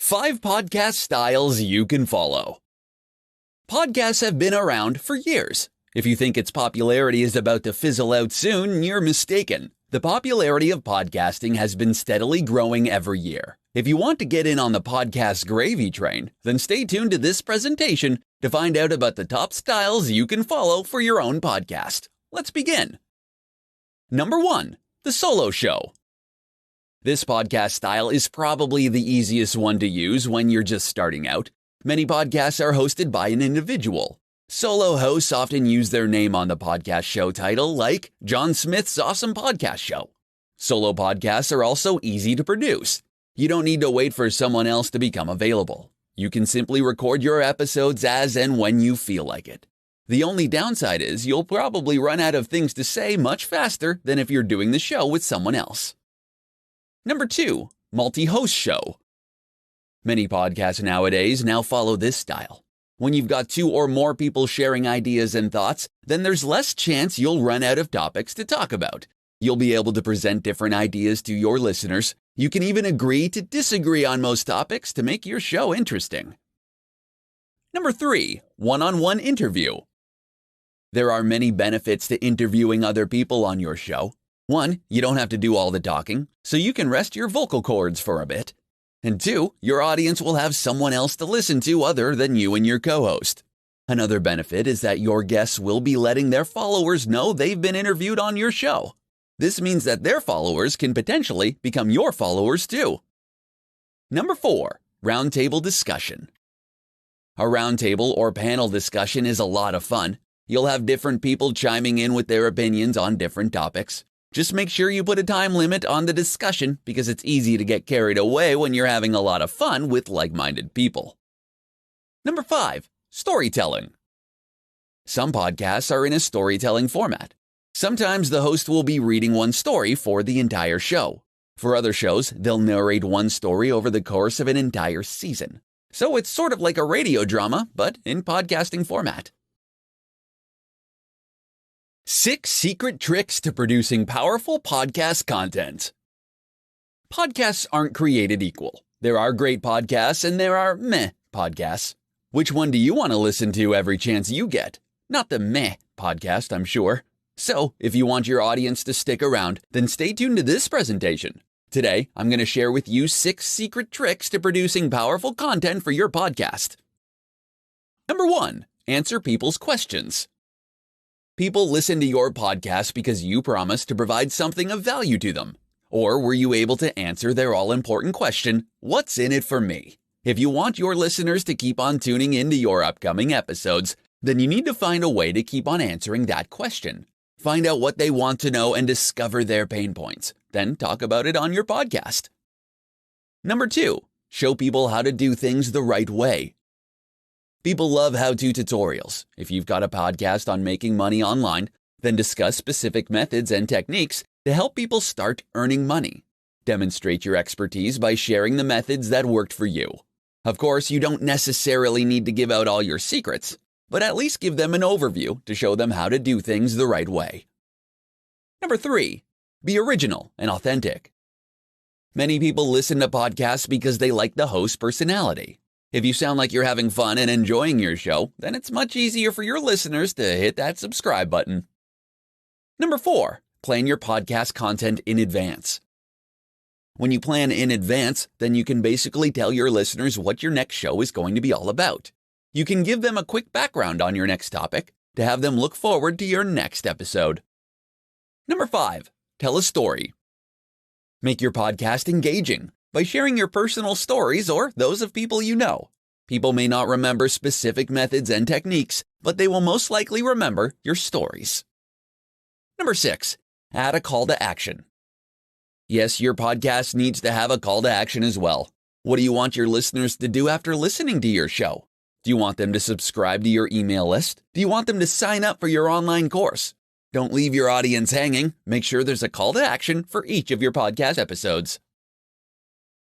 5 podcast styles you can follow. Podcasts have been around for years. If you think its popularity is about to fizzle out soon, you're mistaken. The popularity of podcasting has been steadily growing every year. If you want to get in on the podcast gravy train, then stay tuned to this presentation to find out about the top styles you can follow for your own podcast. Let's begin. Number 1, the solo show. This podcast style is probably the easiest one to use when you're just starting out. Many podcasts are hosted by an individual. Solo hosts often use their name on the podcast show title, like John Smith's Awesome Podcast Show. Solo podcasts are also easy to produce. You don't need to wait for someone else to become available. You can simply record your episodes as and when you feel like it. The only downside is you'll probably run out of things to say much faster than if you're doing the show with someone else. Number 2, multi-host show. Many podcasts nowadays now follow this style. When you've got 2 or more people sharing ideas and thoughts, then there's less chance you'll run out of topics to talk about. You'll be able to present different ideas to your listeners. You can even agree to disagree on most topics to make your show interesting. Number 3, one-on-one interview. There are many benefits to interviewing other people on your show. 1, you don't have to do all the talking, so you can rest your vocal cords for a bit. And 2, your audience will have someone else to listen to other than you and your co-host. Another benefit is that your guests will be letting their followers know they've been interviewed on your show. This means that their followers can potentially become your followers too. Number 4, roundtable discussion. A roundtable or panel discussion is a lot of fun. You'll have different people chiming in with their opinions on different topics. Just make sure you put a time limit on the discussion because it's easy to get carried away when you're having a lot of fun with like-minded people. Number 5, storytelling. Some podcasts are in a storytelling format. Sometimes the host will be reading one story for the entire show. For other shows, they'll narrate one story over the course of an entire season. So it's sort of like a radio drama, but in podcasting format. 6 secret tricks to producing powerful podcast content. Podcasts aren't created equal. There are great podcasts and there are meh podcasts. Which one do you want to listen to every chance you get? Not the meh podcast, I'm sure. So, if you want your audience to stick around, then stay tuned to this presentation. Today, I'm going to share with you 6 secret tricks to producing powerful content for your podcast. Number 1, answer people's questions. People listen to your podcast because you promised to provide something of value to them. Or were you able to answer their all-important question, what's in it for me? If you want your listeners to keep on tuning into your upcoming episodes, then you need to find a way to keep on answering that question. Find out what they want to know and discover their pain points. Then talk about it on your podcast. Number 2, show people how to do things the right way. People love how-to tutorials. If you've got a podcast on making money online, then discuss specific methods and techniques to help people start earning money. Demonstrate your expertise by sharing the methods that worked for you. Of course, you don't necessarily need to give out all your secrets, but at least give them an overview to show them how to do things the right way. Number 3, be original and authentic. Many people listen to podcasts because they like the host's personality. If you sound like you're having fun and enjoying your show, then it's much easier for your listeners to hit that subscribe button. Number 4, plan your podcast content in advance. When you plan in advance, then you can basically tell your listeners what your next show is going to be all about. You can give them a quick background on your next topic to have them look forward to your next episode. Number 5, tell a story. Make your podcast engaging by sharing your personal stories or those of people you know. People may not remember specific methods and techniques, but they will most likely remember your stories. Number 6, add a call to action. Yes, your podcast needs to have a call to action as well. What do you want your listeners to do after listening to your show? Do you want them to subscribe to your email list? Do you want them to sign up for your online course? Don't leave your audience hanging. Make sure there's a call to action for each of your podcast episodes.